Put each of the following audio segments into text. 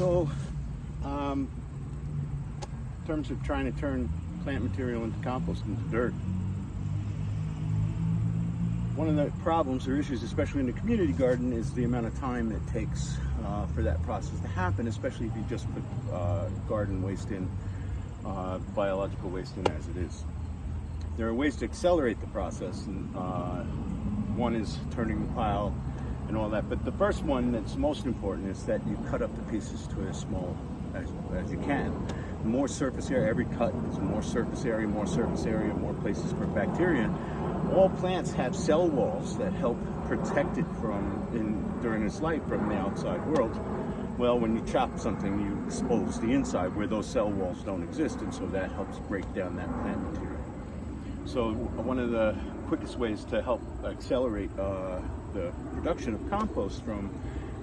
So, in terms of trying to turn plant material into compost, into dirt, one of the problems or issues, especially in the community garden, is the amount of time it takes for that process to happen, especially if you just put garden waste in, biological waste in as it is. There are ways to accelerate the process, and one is turning the pile and all that, but the first one that's most important is that you cut up the pieces to as small as you can. More surface area, every cut is more surface area, more places for bacteria. All plants have cell walls that help protect it during its life from the outside world. Well, when you chop something, you expose the inside where those cell walls don't exist, and so that helps break down that plant material. So one of the quickest ways to help accelerate the production of compost from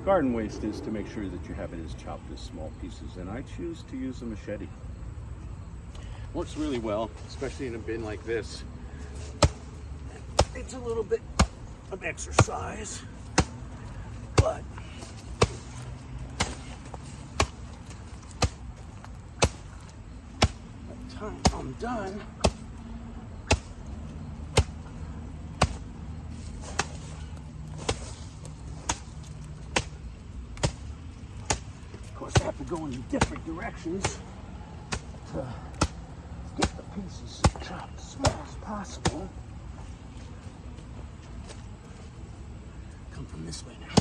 garden waste is to make sure that you have it as chopped as small pieces, and I choose to use a machete. Works really well, especially in a bin like this. It's a little bit of exercise, but by the time I'm done, of course I have to go in different directions to get the pieces chopped as small as possible. Come from this way now.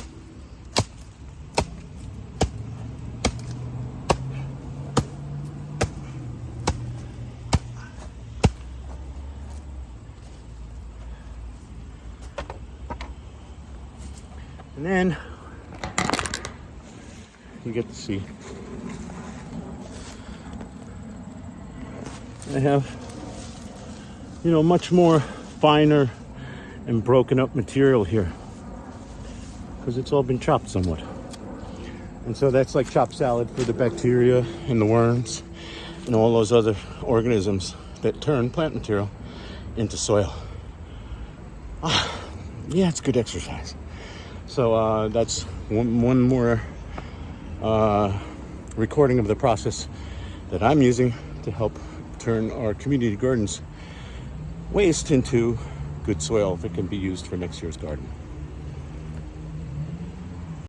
And then you get to see I have, much more finer and broken up material here, because it's all been chopped somewhat. And so that's like chopped salad for the bacteria and the worms and all those other organisms that turn plant material into soil. Yeah, it's good exercise. So that's one more recording of the process that I'm using to help turn our community gardens waste into good soil that can be used for next year's garden.